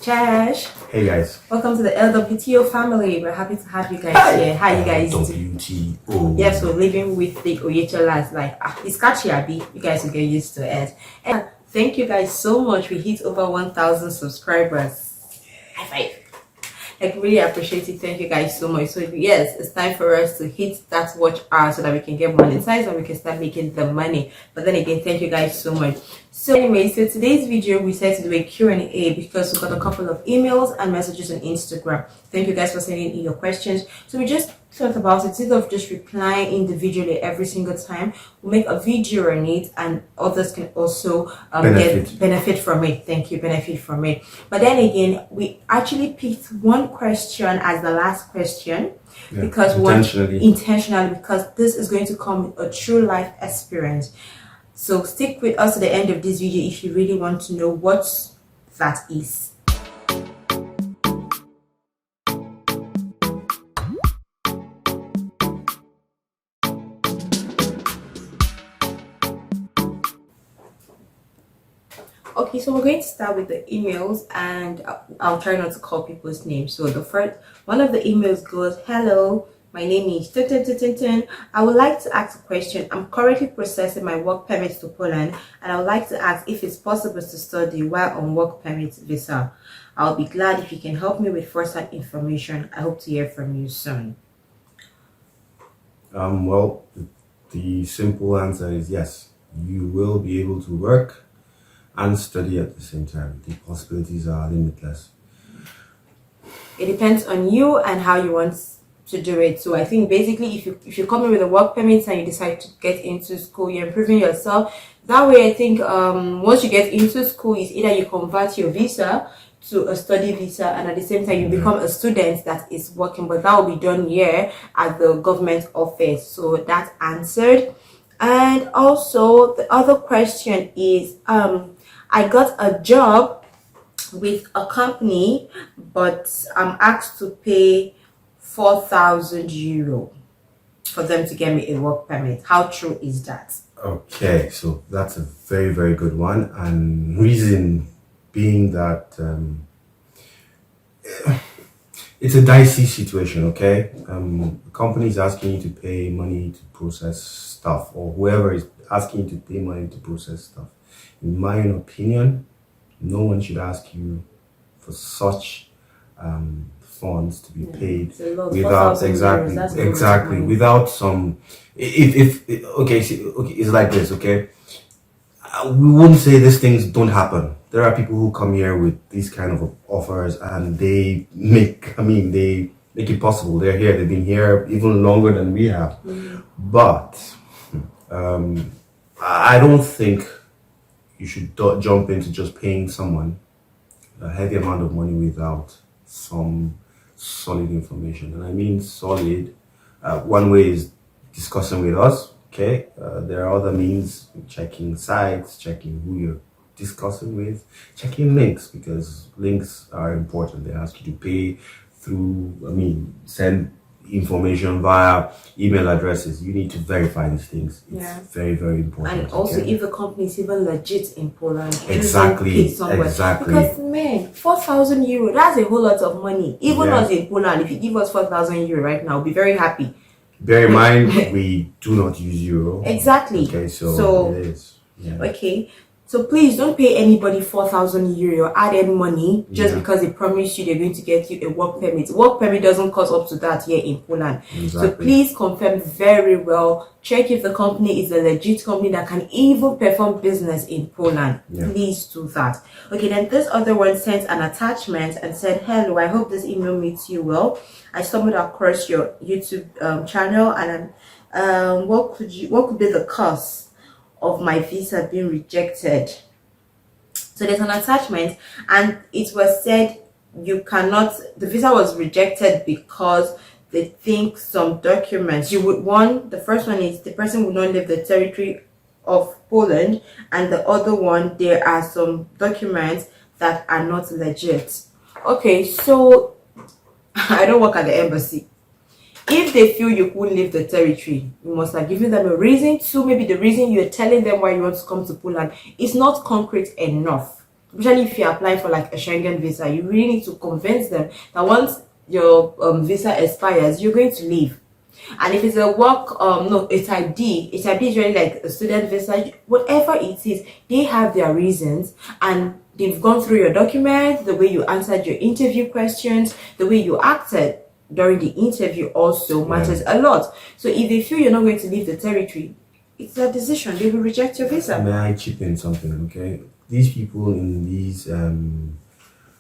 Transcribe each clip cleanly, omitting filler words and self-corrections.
Czesz. Hey guys. Welcome to the LWTO family. We're happy to have you guys here. How you guys doing? LWTO. Yes, we're living with the Oyecholas. Like, it's catchy, Abby. You guys will get used to it. And thank you guys so much. We hit over 1,000 subscribers. High five. Like, really appreciate it. Thank you guys so much. So yes, it's time for us to hit that watch hour so that we can get monetized and we can start making the money. But then again, thank you guys so much. So anyway, so today's video we said to do a Q&A because we got a couple of emails and messages on Instagram. Thank you guys for sending in your questions. So we just thought about it, instead of just replying individually every single time, we'll make a video on it and others can also benefit from it. Thank you, benefit from it. But then again, we actually picked one question as the last question because intentionally because this is going to come with a true life experience. So stick with us to the end of this video if you really want to know what that is. Okay, so we're going to start with the emails and I'll try not to call people's names. So the first one of the emails goes, "Hello, my name is I would like to ask a question. I'm currently processing my work permit to Poland and I would like to ask if it's possible to study while on work permit visa. I'll be glad if you can help me with first-hand information. I hope to hear from you soon." Well, the simple answer is yes. You will be able to work and study at the same time. The possibilities are limitless. It depends on you and how you want to do it. So I think basically if you come in with a work permit and you decide to get into school, you're improving yourself. That way I think once you get into school, is either you convert your visa to a study visa and at the same time you become a student that is working, but that will be done here at the government office. So that's answered. And also the other question is I got a job with a company, but I'm asked to pay 4,000 euro for them to get me a work permit. How true is that? Okay, so that's a very, very good one. And reason being that it's a dicey situation, okay? The company is asking you to pay money to process stuff, or whoever is asking you to pay money to process stuff. In my opinion, no one should ask you for such funds to be paid without exactly without some. Okay, it's like this, okay? We wouldn't say these things don't happen. There are people who come here with these kind of offers and they make it possible. They're here, they've been here even longer than we have. But I don't think you should jump into just paying someone a heavy amount of money without some solid information. And I mean solid. One way is discussing with us. Okay, there are other means: checking sites, checking who you're discussing with, checking links, because links are important. They ask you to pay through, send information via email addresses. You need to verify these things. It's very, very important. And also, if the company is even legit in Poland, exactly. Because man, 4,000 euro, that's a whole lot of money. Even us in Poland, if you give us 4,000 euro right now, we'll be very happy. Bear in mind, we do not use euro. Exactly. Okay, so it is. Yeah. Okay. So please don't pay anybody 4,000 euro added money just because they promise you they're going to get you a work permit. Work permit doesn't cost up to that here in Poland. Exactly. So please confirm very well. Check if the company is a legit company that can even perform business in Poland. Please do that. Okay, then this other one sent an attachment and said, "Hello, I hope this email meets you well. I stumbled across your YouTube channel and what could be the cause of my visa being rejected?" So there's an attachment and it was said the visa was rejected because they think some documents the first one is the person would not leave the territory of Poland, and the other one, there are some documents that are not legit. Okay, so I don't work at the embassy. If they feel you couldn't leave the territory, you must have given them a reason. Maybe the reason you're telling them why you want to come to Poland is not concrete enough. especially if you apply for like a Schengen visa, you really need to convince them that once your visa expires, you're going to leave. And if it's a work, no, a type D is really like a student visa, whatever it is, they have their reasons, and they've gone through your documents, the way you answered your interview questions, the way you acted during the interview also matters a lot. So if they feel you're not going to leave the territory, it's their decision. They will reject your visa. May I chip in something, okay? These people in these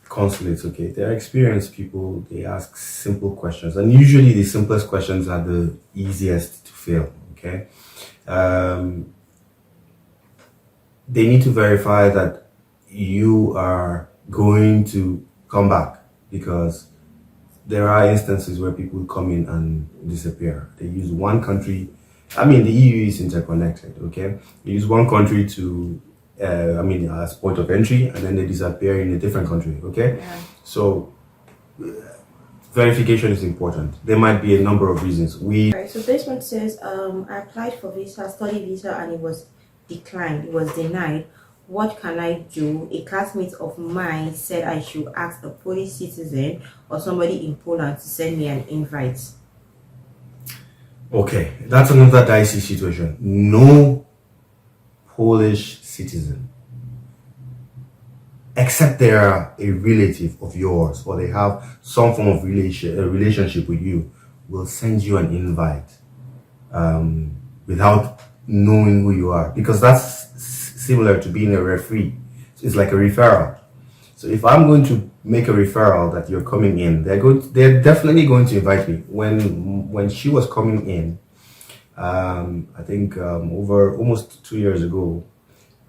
consulates, okay, they're experienced people. They ask simple questions, and usually the simplest questions are the easiest to fail, okay? They need to verify that you are going to come back, because there are instances where people come in and disappear. They use one country. I mean, the EU is interconnected, okay? They use one country to, as point of entry, and then they disappear in a different country, okay? Yeah. So, verification is important. There might be a number of reasons. Alright, so this one says, I applied for visa, study visa, and it was declined, it was denied. What can I do? A classmate of mine said I should ask a Polish citizen or somebody in Poland to send me an invite. Okay, that's another dicey situation. No Polish citizen, except they are a relative of yours or they have some form of relationship with you, will send you an invite without knowing who you are, because that's similar to being a referee. It's like a referral. So if I'm going to make a referral that you're coming in, they're definitely going to invite me. When she was coming in, I think over almost 2 years ago,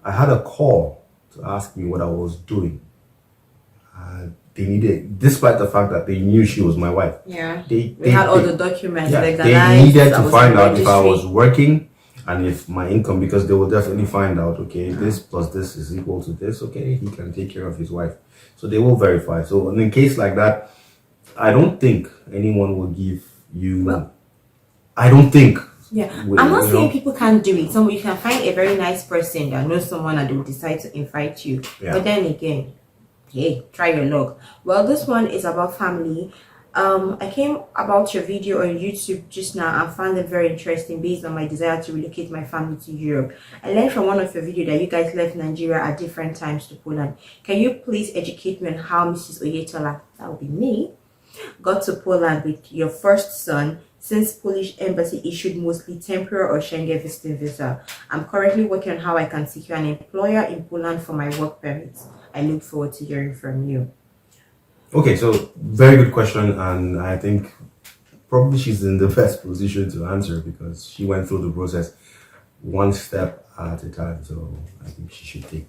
I had a call to ask me what I was doing. They needed, despite the fact that they knew she was my wife. Yeah, they had all the documents. Yeah, they needed to find out if I was working and if my income, because they will definitely find out, okay, this plus this is equal to this, okay, he can take care of his wife. So they will verify. So in a case like that, I don't think anyone will give you, well, I don't think. Yeah, I'm not saying people can't do it. You can find a very nice person that knows someone and they will decide to invite you. Yeah. But then again, hey, try your luck. Well, this one is about family. I came about your video on YouTube just now and found it very interesting based on my desire to relocate my family to Europe. I learned from one of your videos that you guys left Nigeria at different times to Poland. Can you please educate me on how Mrs. Oyetola, that will be me, got to Poland with your first son, since Polish embassy issued mostly temporary or Schengen visiting visa? I'm currently working on how I can secure an employer in Poland for my work permit. I look forward to hearing from you. Okay, so very good question, and I think probably she's in the best position to answer because she went through the process one step at a time. So I think she should take.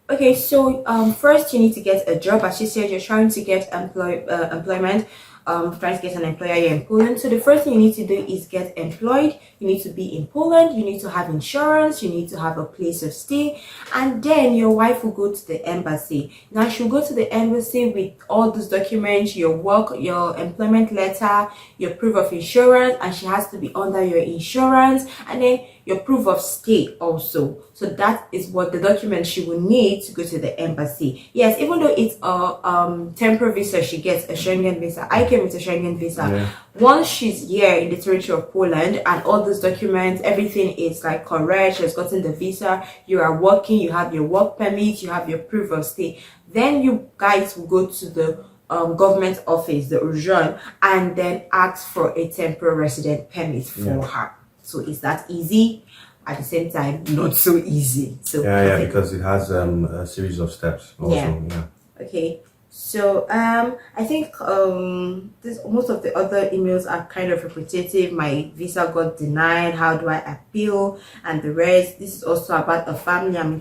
Okay, so first you need to get a job. As she said, you're trying to get employment. Trying to get an employer here in Poland. So the first thing you need to do is get employed. You need to be in Poland. You need to have insurance. You need to have a place of stay. And then your wife will go to the embassy. Now she'll go to the embassy with all those documents, your work, your employment letter, your proof of insurance, and she has to be under your insurance, and then your proof of stay also. So that is what the documents she will need to go to the embassy. Yes, even though it's a temporary visa, she gets a Schengen visa. I came with a Schengen visa. Yeah. Once she's here in the territory of Poland and all those documents, everything is like correct, she's gotten the visa, you are working, you have your work permit, you have your proof of stay, then you guys will go to the government office, the urgent, and then ask for a temporary resident permit for her. So is that easy? At the same time, not so easy. So yeah, because it has a series of steps also. Yeah. Okay. So I think most of the other emails are kind of repetitive. My visa got denied. How do I appeal? And the rest. This is also about a family. I am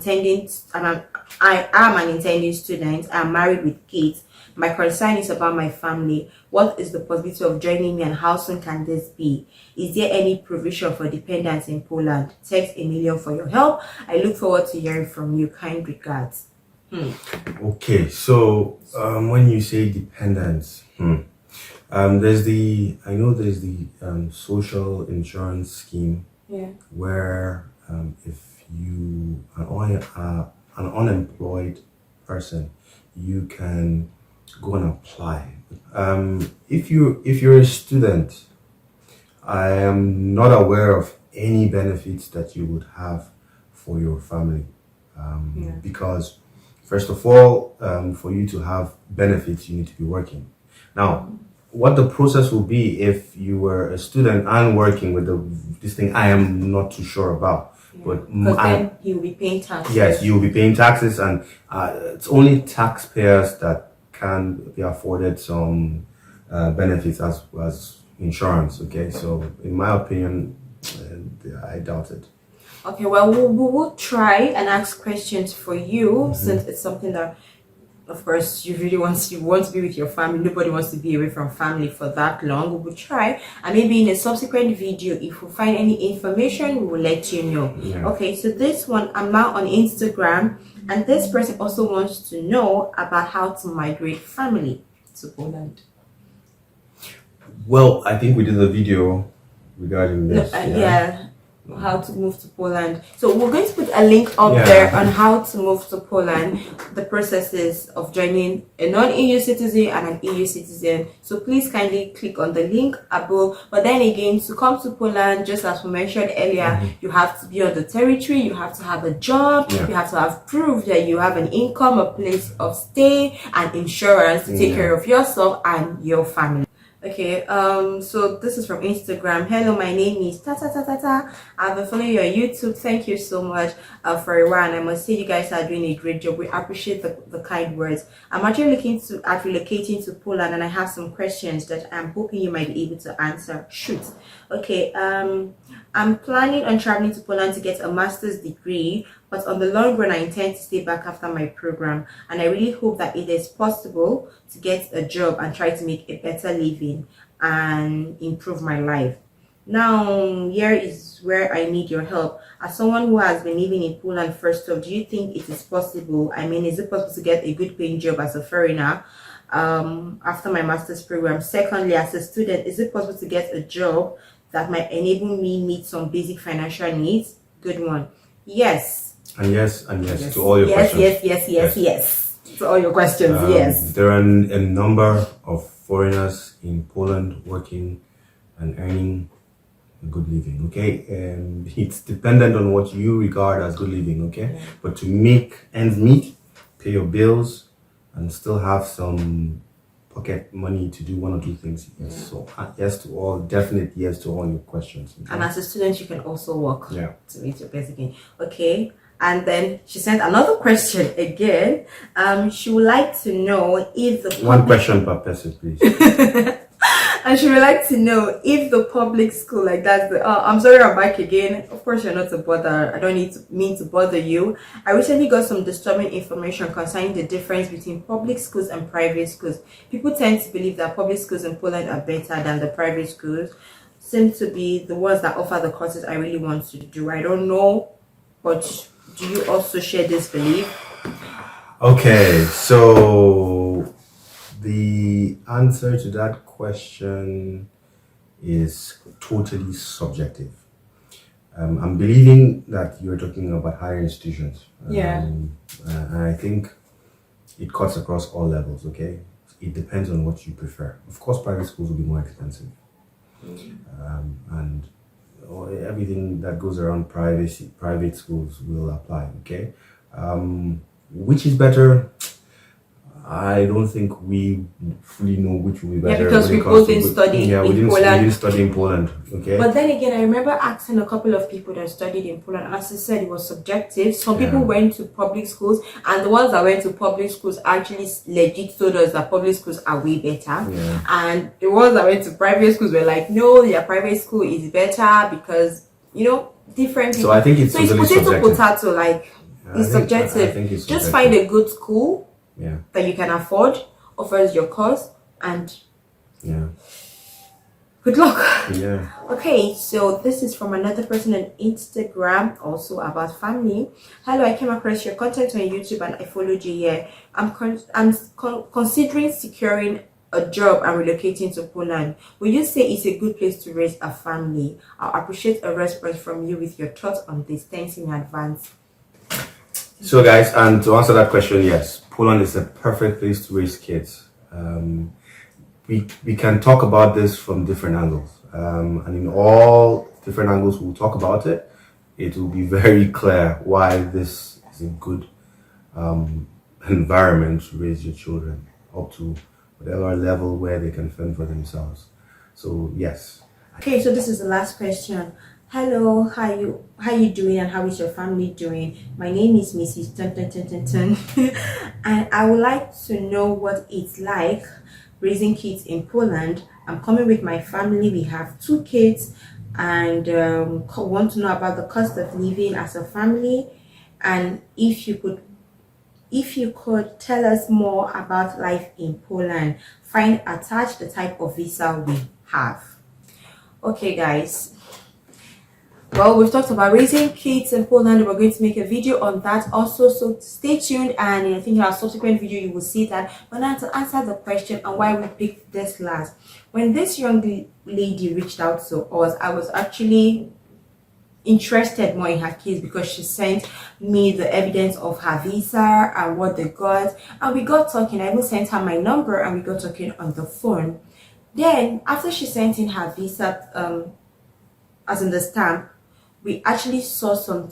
an intending student. I'm married with kids. My concern is about my family. What is the possibility of joining me and how soon can this be? Is there any provision for dependents in Poland? Text Emilio for your help. I look forward to hearing from you. Kind regards. Okay, so when you say dependents, there's the social insurance scheme, where if you are an unemployed person, you can go and apply. If you're a student, I am not aware of any benefits that you would have for your family, because first of all, for you to have benefits, you need to be working. Now, what the process will be if you were a student and working with this thing, I am not too sure about. But Because then you'll be paying taxes. yes, you will be paying taxes, and it's only taxpayers that can be afforded some benefits as insurance. Okay, so in my opinion, I doubt it. Okay, well, we'll try and ask questions for you, since it's something that, of course, you really want to be with your family. Nobody wants to be away from family for that long. We will try, and maybe in a subsequent video, if we find any information, we will let you know. Yeah. Okay, so this one, I'm now on Instagram, and this person also wants to know about how to migrate family to Poland. Well, I think we did a video regarding this. How to move to Poland. So we're going to put a link up there on how to move to Poland, the processes of joining a non-EU citizen and an EU citizen. So please kindly click on the link above. But then again, to come to Poland, just as we mentioned earlier, you have to be on the territory, you have to have a job, you have to have proof that you have an income, a place of stay, and insurance to take care of yourself and your family. Okay, so this is from Instagram. Hello, my name is Tata. I've been following your YouTube. Thank you so much for a while, and I must say you guys are doing a great job. We appreciate the kind words. I'm actually looking at relocating to Poland, and I have some questions that I'm hoping you might be able to answer. Shoot. Okay, I'm planning on traveling to Poland to get a master's degree, but on the long run, I intend to stay back after my program, and I really hope that it is possible to get a job and try to make a better living and improve my life. Now, here is where I need your help. As someone who has been living in Poland, first off, do you think it is possible? I mean, is it possible to get a good paying job as a foreigner after my master's program? Secondly, as a student, is it possible to get a job that might enable me meet some basic financial needs? Good one. Yes. And yes to all your questions. Yes. To all your questions, yes. There are a number of foreigners in Poland working and earning a good living, okay? It's dependent on what you regard as good living, okay? But to make ends meet, pay your bills, and still have some pocket money to do one or two things, yes. So yes to all, definite yes to all your questions. Okay? And as a student, you can also work to meet your basic need. Okay. And then she sent another question again. She would like to know if the one question per person, please. And she would like to know if the public school, like that's the I'm sorry, I'm back again. Of course, you're not to bother. I don't mean to bother you. I recently got some disturbing information concerning the difference between public schools and private schools. People tend to believe that public schools in Poland are better than the private schools. Seem to be the ones that offer the courses I really want to do. I don't know, but do you also share this belief? Okay, so the answer to that question is totally subjective. I'm believing that you're talking about higher institutions. And I think it cuts across all levels, okay? It depends on what you prefer. Of course, private schools will be more expensive. And everything that goes around private schools will apply, okay? Which is better? I don't think we fully know which will be better. Yeah, because we both didn't study in Poland. We didn't study in Poland, okay? But then again, I remember asking a couple of people that studied in Poland, and as I said, it was subjective. Some people went to public schools, and the ones that went to public schools actually legit told us that public schools are way better. And the ones that went to private schools were like, no, their private school is better because, you know, different people. So I think it's totally potato, like, it's subjective. I think it's just find a good school that you can afford, offers your course, and good luck. Okay, so this is from another person on Instagram, also about family. Hello, I came across your content on YouTube and I followed you here. I'm considering securing a job and relocating to Poland. Will you say it's a good place to raise a family? I'll appreciate a response from you with your thoughts on this. Thanks in advance. So guys, and to answer that question, yes, Poland is a perfect place to raise kids. We can talk about this from different angles, and in all different angles we'll talk about it. It will be very clear why this is a good environment to raise your children up to whatever level where they can fend for themselves. So yes. Okay, so this is the last question. Hello, how you doing and how is your family doing? My name is Mrs. Tun Tun Tun Tun Tun. And I would like to know what it's like raising kids in Poland. I'm coming with my family. We have 2 kids and want to know about the cost of living as a family, and if you could tell us more about life in Poland. Find attached the type of visa we have. Okay guys, well, we've talked about raising kids in Poland. We're going to make a video on that also, so stay tuned, and I think in our subsequent video you will see that. But now to answer the question and why we picked this last, when this young lady reached out to us, I was actually interested more in her case because she sent me the evidence of her visa and what they got, and we got talking. I even sent her my number and we got talking on the phone. Then after she sent in her visa, as in the stamp, we actually saw some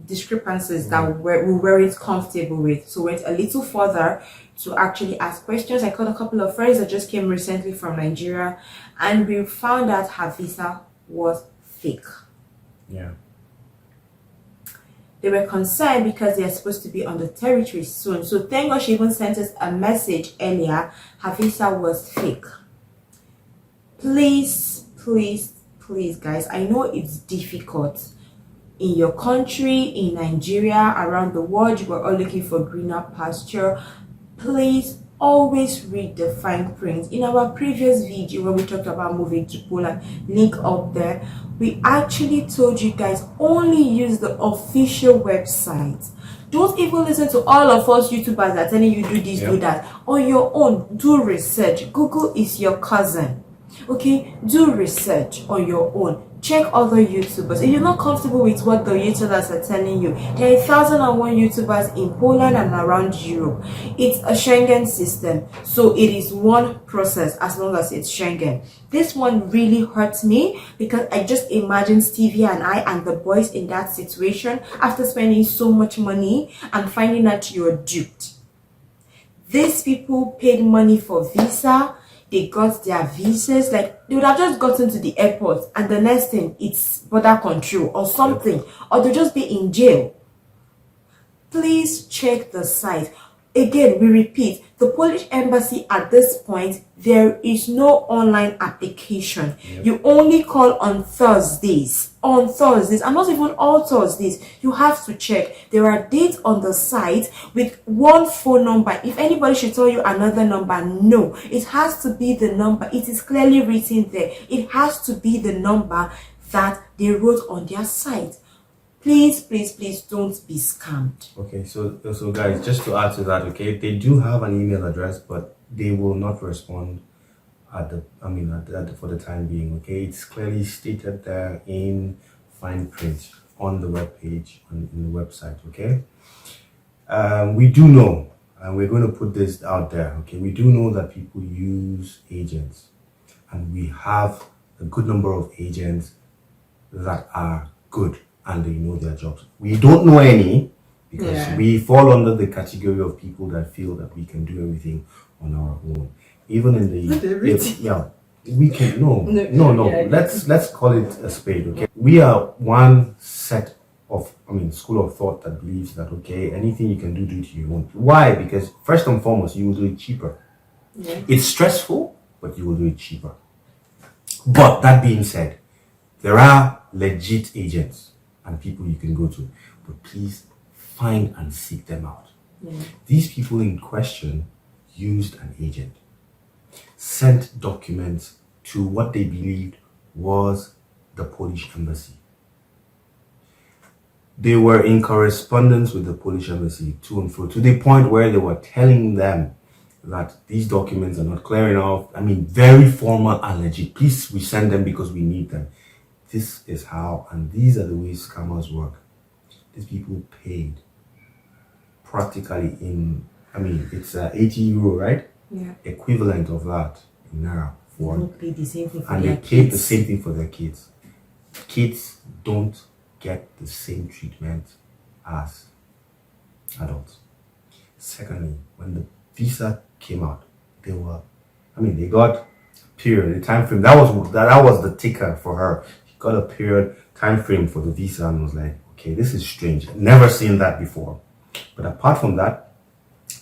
discrepancies that we weren't comfortable with, so went a little further to actually ask questions. I called a couple of friends that just came recently from Nigeria, and we found out her visa was fake. Yeah. They were concerned because they are supposed to be on the territory soon, so thank God she even sent us a message earlier. Her visa was fake. Please guys, I know it's difficult in your country, in Nigeria, around the world. You are all looking for greener pasture. Please always read the fine print. In our previous video when we talked about moving to Poland, link up there, we actually told you guys only use the official website. Don't even listen to all of us YouTubers that are telling you do this, do that. On your own, do research. Google is your cousin. Okay, do research on your own. Check other YouTubers. If you're not comfortable with what the YouTubers are telling you, there are 1,001 YouTubers in Poland and around Europe. It's a Schengen system, so it is one process as long as it's Schengen. This one really hurts me because I just imagine Stevie and I and the boys in that situation after spending so much money and finding out you're duped. These people paid money for visa. They got their visas, like they would have just gotten to the airport and the next thing it's border control or something, or they'll just be in jail. Please check the site. Again, we repeat, the Polish embassy at this point, there is no online application. You only call on Thursdays. On Thursdays, and not even all Thursdays. You have to check. There are dates on the site with one phone number. If anybody should tell you another number, no. It has to be the number. It is clearly written there. It has to be the number that they wrote on their site. Please don't be scammed. Okay, so guys, just to add to that, okay, they do have an email address, but they will not respond for the time being. Okay, it's clearly stated there in fine print on the web page in the website. Okay, we do know, and we're going to put this out there. Okay, we do know that people use agents, and we have a good number of agents that are good and they know their jobs. We don't know any because we fall under the category of people that feel that we can do everything on our own. Even in the we can let's call it a spade. Okay, we are one set of school of thought that believes that anything you can do it to your own. Why? Because first and foremost, you will do it cheaper. It's stressful, but you will do it cheaper. But that being said, there are legit agents and people you can go to, but please find and seek them out. These people in question used an agent, sent documents to what they believed was the Polish embassy. They were in correspondence with the Polish embassy to and fro, to the point where they were telling them that these documents are not clear enough. Very formal and legit. Please, we send them because we need them. This is how, and these are the ways scammers work. These people paid practically in, I mean, it's 80 euro, right? Yeah. Equivalent of that in Naira. They pay the same thing for And their they pay the kids. same thing for their kids. Kids don't get the same treatment as adults. Secondly, when the visa came out, they got period, the time frame. That was the ticker for her. She got a period time frame for the visa and was like, okay, this is strange. Never seen that before. But apart from that,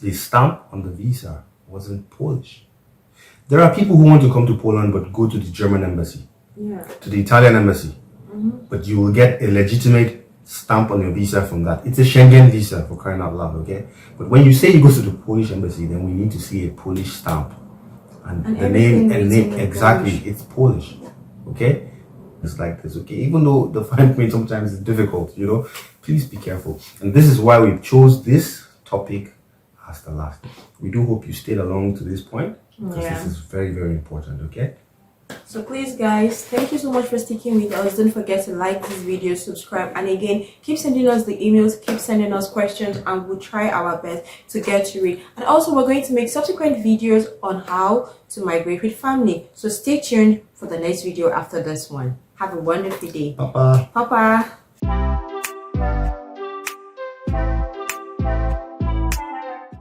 the stamp on the visa wasn't Polish. There are people who want to come to Poland but go to the German embassy, to the Italian embassy, but you will get a legitimate stamp on your visa from that. It's a Schengen visa, for crying out loud, okay? But when you say you go to the Polish embassy, then we need to see a Polish stamp and the name exactly. Polish. It's Polish, okay? It's like this, okay? Even though the fine print sometimes is difficult, please be careful. And this is why we chose this topic as the last. We do hope you stayed along to this point, because this is very, very important, okay? So please guys, thank you so much for sticking with us. Don't forget to like this video, subscribe, and again, keep sending us the emails, keep sending us questions, and we'll try our best to get to it. And also, we're going to make subsequent videos on how to migrate with family. So stay tuned for the next video after this one. Have a wonderful day. Papa. Papa.